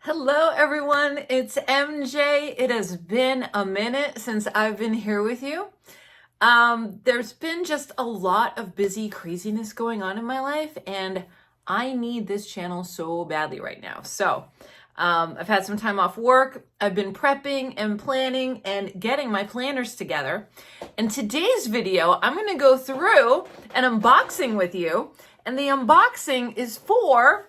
Hello everyone, it's MJ. It has been a minute since I've been here with you. There's been just a lot of busy craziness going on in my life, and I need this channel so badly right now. So I've had some time off work. I've been prepping and planning and getting my planners together. In today's video, I'm going to go through an unboxing with you, and the unboxing is for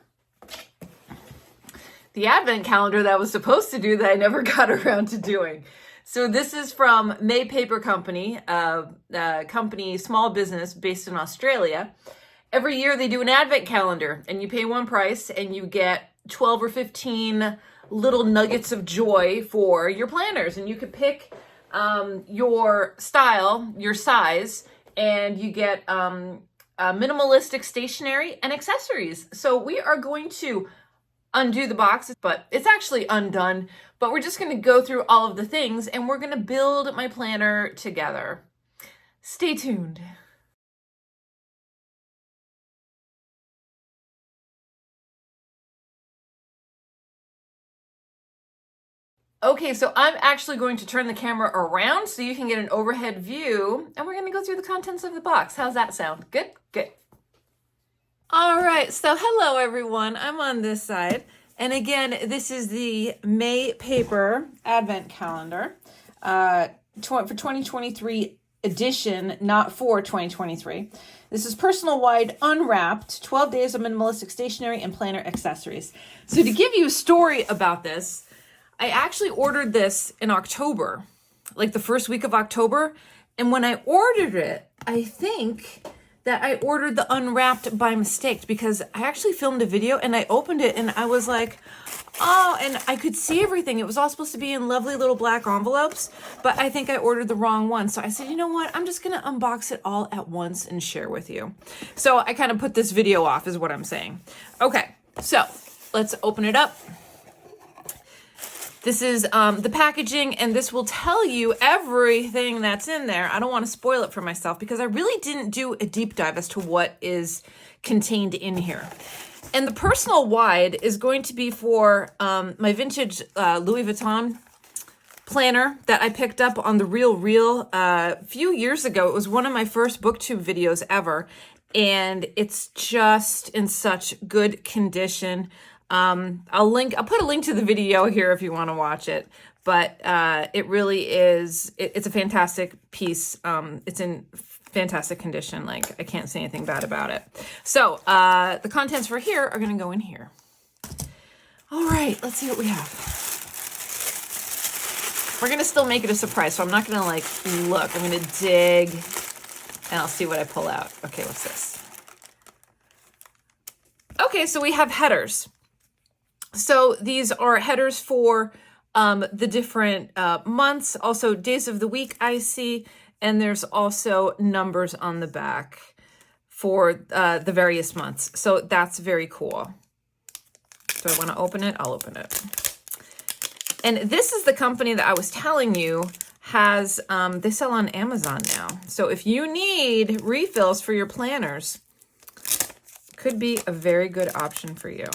the advent calendar that I was supposed to do that I never got around to doing. So this is from May Paper Company, a small business based in Australia. Every year they do an advent calendar, and you pay one price and you get 12 or 15 little nuggets of joy for your planners. And you can pick your style, your size, and you get minimalistic stationery and accessories. So we are going to undo the box, but it's actually undone. But we're just going to go through all of the things and we're going to build my planner together. Stay tuned. Okay, so I'm actually going to turn the camera around so you can get an overhead view, and we're going to go through the contents of the box. How's that sound? Good? Good. All right, so hello everyone. I'm on this side. And again, this is the May Paper Advent Calendar for 2023 edition, not for 2023. This is personal wide, unwrapped, 12 days of minimalistic stationery and planner accessories. So to give you a story about this, I actually ordered this in October, like the first week of October. And when I ordered it, I think that I ordered the unwrapped by mistake, because I actually filmed a video and I opened it and I was like, oh, and I could see everything. It was all supposed to be in lovely little black envelopes, but I think I ordered the wrong one. So I said, you know what? I'm just going to unbox it all at once and share with you. So I kind of put this video off is what I'm saying. Okay, so let's open it up. This is the packaging, and this will tell you everything that's in there. I don't want to spoil it for myself because I really didn't do a deep dive as to what is contained in here. And the personal wide is going to be for my vintage Louis Vuitton planner that I picked up on the Real a few years ago. It was one of my first BookTube videos ever, and it's just in such good condition. I'll put a link to the video here if you want to watch it, but it really is, it's a fantastic piece. It's in fantastic condition. Like, I can't say anything bad about it. So the contents for here are going to go in here. All right, let's see what we have. We're going to still make it a surprise, so I'm not going to look. I'm going to dig and I'll see what I pull out. Okay, what's this? Okay, so we have headers. So these are headers for the different months, also days of the week I see, and there's also numbers on the back for the various months. So that's very cool. Do I want to open it? I'll open it. And this is the company that I was telling you has, they sell on Amazon now. So if you need refills for your planners, could be a very good option for you.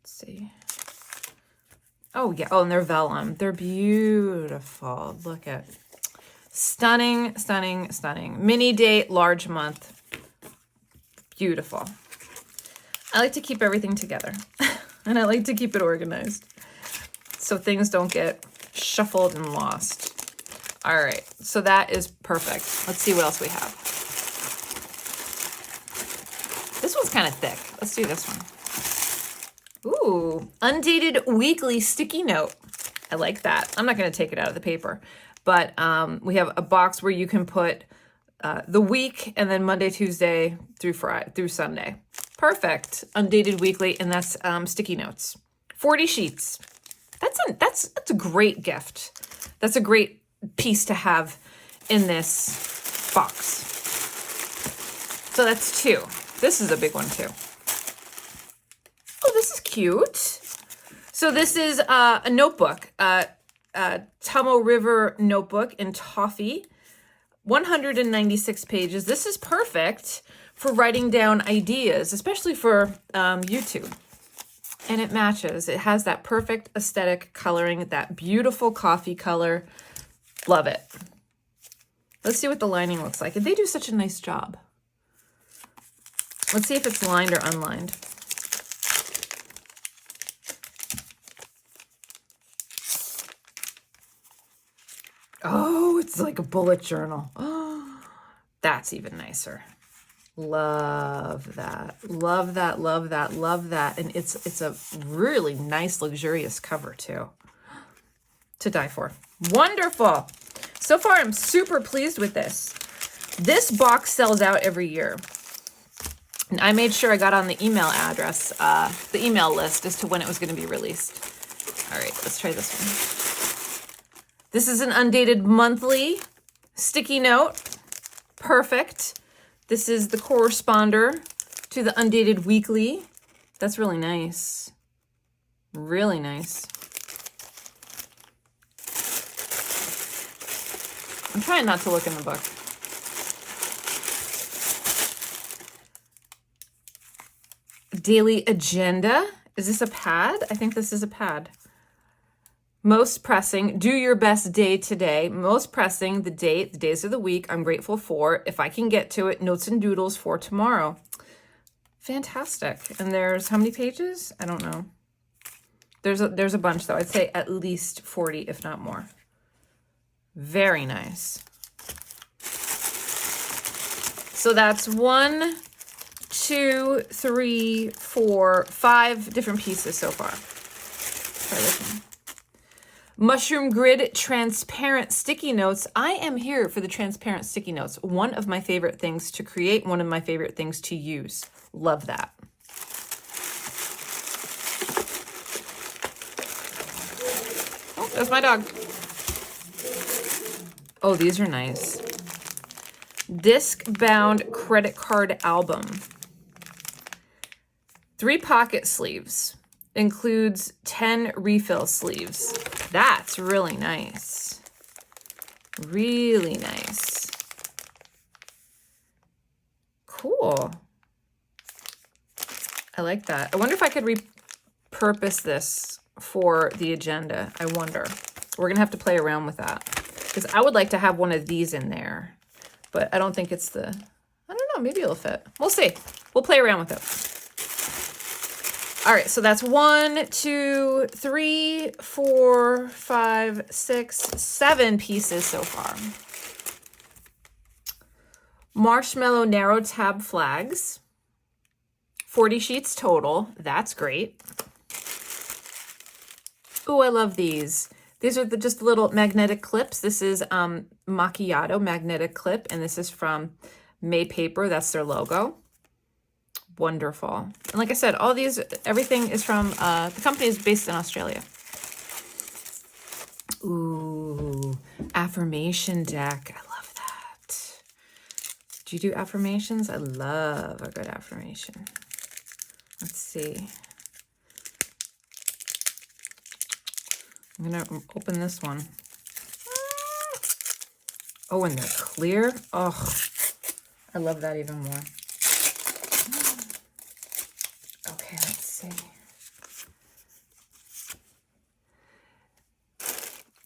See. Oh yeah. Oh, and they're vellum. They're beautiful. Look at stunning, stunning, stunning. Mini date, large month. Beautiful. I like to keep everything together and I like to keep it organized so things don't get shuffled and lost. All right. So that is perfect. Let's see what else we have. This one's kind of thick. Let's do this one. Ooh, undated weekly sticky note. I like that. I'm not going to take it out of the paper, but we have a box where you can put the week and then Monday, Tuesday through Sunday. Perfect. Undated weekly, and that's sticky notes. 40 sheets. That's a great gift. That's a great piece to have in this box. So that's 2. This is a big one too. Oh, this is cute. So this is a notebook, Tomo River notebook in toffee, 196 pages. This is perfect for writing down ideas, especially for YouTube. And it matches. It has that perfect aesthetic coloring, that beautiful coffee color. Love it. Let's see what the lining looks like. And they do such a nice job. Let's see if it's lined or unlined. Oh, it's like a bullet journal. Oh, that's even nicer. Love that. Love that, love that, love that. And it's a really nice, luxurious cover too. To die for. Wonderful. So far, I'm super pleased with this. This box sells out every year. And I made sure I got on the email address, the email list as to when it was going to be released. All right, let's try this one. This is an undated monthly sticky note. Perfect. This is the corresponder to the undated weekly. That's really nice. Really nice. I'm trying not to look in the book. Daily agenda. Is this a pad? I think this is a pad. Most pressing, do your best day today. Most pressing, the date, the days of the week I'm grateful for. If I can get to it, notes and doodles for tomorrow. Fantastic. And there's how many pages? I don't know. There's a bunch though. I'd say at least 40, if not more. Very nice. So that's 1, 2, 3, 4, 5 different pieces so far. Try this one. Mushroom grid transparent sticky notes. I am here for the transparent sticky notes. One of my favorite things to create, one of my favorite things to use. Love that. Oh, that's my dog. Oh, these are nice. Disc bound credit card album. 3 pocket sleeves. Includes 10 refill sleeves. That's really nice. Really nice. Cool. I like that. I wonder if I could repurpose this for the agenda. I wonder. We're going to have to play around with that. Because I would like to have one of these in there. But I don't think it's the... I don't know. Maybe it'll fit. We'll see. We'll play around with it. All right, so that's 1, 2, 3, 4, 5, 6, 7 pieces so far. Marshmallow narrow tab flags. 40 sheets total. That's great. Ooh, I love these. These are just little magnetic clips. This is Macchiato magnetic clip, and this is from May Paper. That's their logo. Wonderful. And like I said, all these, everything is from, the company is based in Australia. Ooh, affirmation deck. I love that. Do you do affirmations? I love a good affirmation. Let's see. I'm going to open this one. Oh, and they're clear. Oh, I love that even more. Okay, let's see.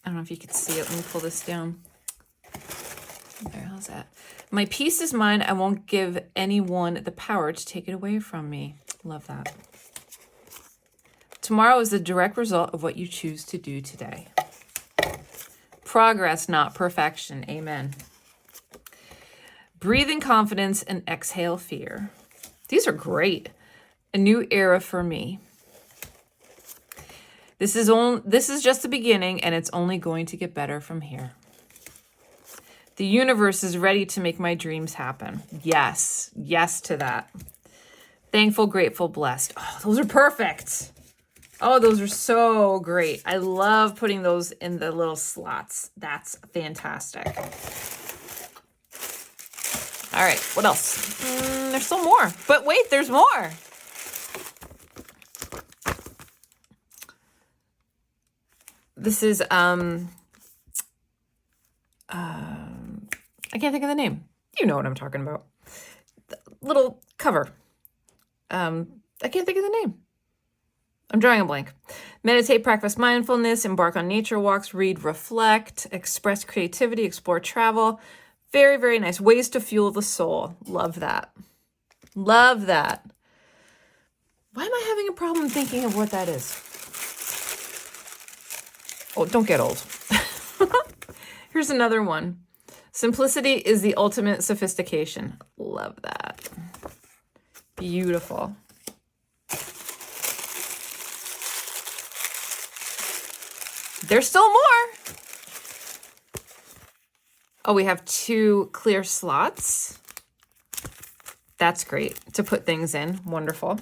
I don't know if you could see it. Let me pull this down. There, how's that? My peace is mine. I won't give anyone the power to take it away from me. Love that. Tomorrow is the direct result of what you choose to do today. Progress, not perfection. Amen. Breathe in confidence and exhale fear. These are great. A new era for me. This is just the beginning, and it's only going to get better from here. The universe is ready to make my dreams happen. Yes. Yes to that. Thankful, grateful, blessed. Oh, those are perfect. Oh, those are so great. I love putting those in the little slots. That's fantastic. All right, what else? There's still more. But wait, there's more. This is, I can't think of the name. You know what I'm talking about. The little cover. I can't think of the name. I'm drawing a blank. Meditate, practice mindfulness, embark on nature walks, read, reflect, express creativity, explore travel. Very, very nice. Ways to fuel the soul. Love that. Love that. Why am I having a problem thinking of what that is? Oh, don't get old. Here's another one. Simplicity is the ultimate sophistication. Love that. Beautiful. There's still more. Oh, we have 2 clear slots. That's great to put things in. Wonderful.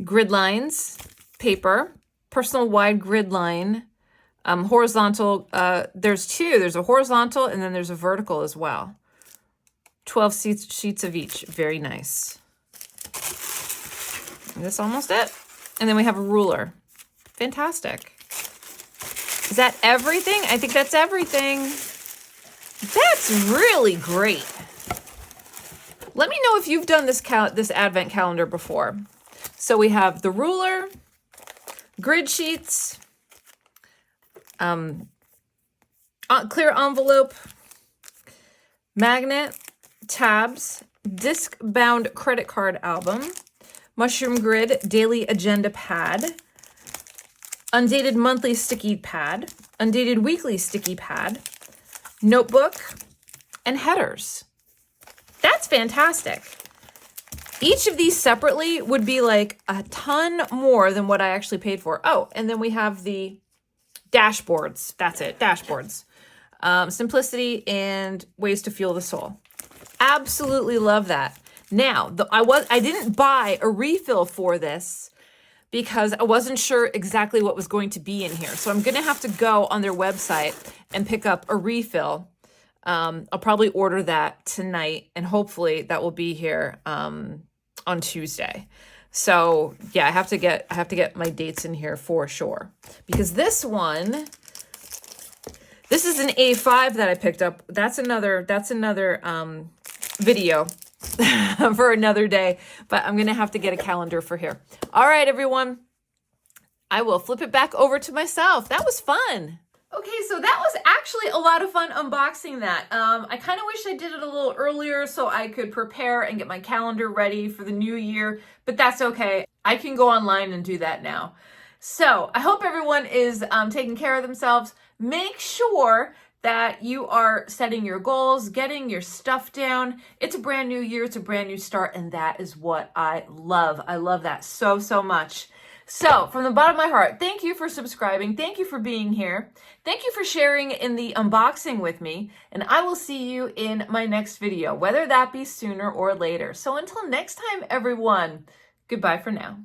Grid lines, paper, personal wide grid line, horizontal. There's 2. There's a horizontal and then there's a vertical as well. 12 sheets of each. Very nice. Is this almost it? And then we have a ruler. Fantastic. Is that everything? I think that's everything. That's really great. Let me know if you've done this advent calendar before. So we have the ruler, grid sheets, clear envelope, magnet, tabs, disc-bound credit card album, mushroom grid, daily agenda pad, undated monthly sticky pad, undated weekly sticky pad, notebook, and headers. That's fantastic. Each of these separately would be like a ton more than what I actually paid for. Oh, and then we have the dashboards. That's it, dashboards. Simplicity and ways to fuel the soul. Absolutely love that. Now, I didn't buy a refill for this because I wasn't sure exactly what was going to be in here. So I'm going to have to go on their website and pick up a refill. I'll probably order that tonight, and hopefully that will be here on Tuesday. So yeah, I have to get my dates in here for sure, because this is an A5 that I picked up. That's another video for another day, but I'm gonna have to get a calendar for here. All right, everyone, I will flip it back over to myself. That was fun. Okay, so that was actually a lot of fun unboxing that. I kind of wish I did it a little earlier so I could prepare and get my calendar ready for the new year, but that's okay. I can go online and do that now. So I hope everyone is taking care of themselves. Make sure that you are setting your goals, getting your stuff down. It's a brand new year, it's a brand new start, and that is what I love. I love that so, so much. So from the bottom of my heart, thank you for subscribing. Thank you for being here. Thank you for sharing in the unboxing with me. And I will see you in my next video, whether that be sooner or later. So until next time, everyone, goodbye for now.